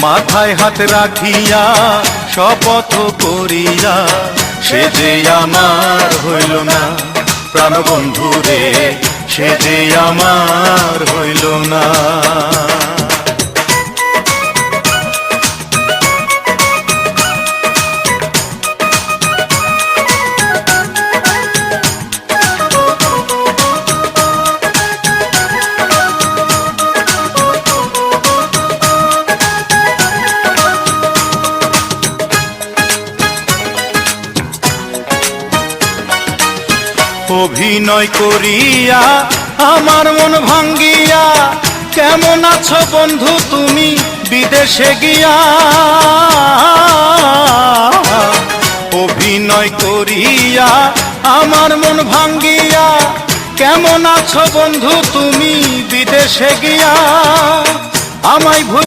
মাথায় হাত রাখিয়া শপথ করিয়া সে যে আমার হইল না, প্রাণবন্ধু রে সে যে আমার হইল না। অভিনয় করিয়া আমার মন ভাঙ্গিয়া কেমন আছো বন্ধু তুমি বিদেশে গিয়া। অভিনয় করিয়া আমার মন ভাঙ্গিয়া কেমন আছো বন্ধু তুমি বিদেশে গিয়া। আমায়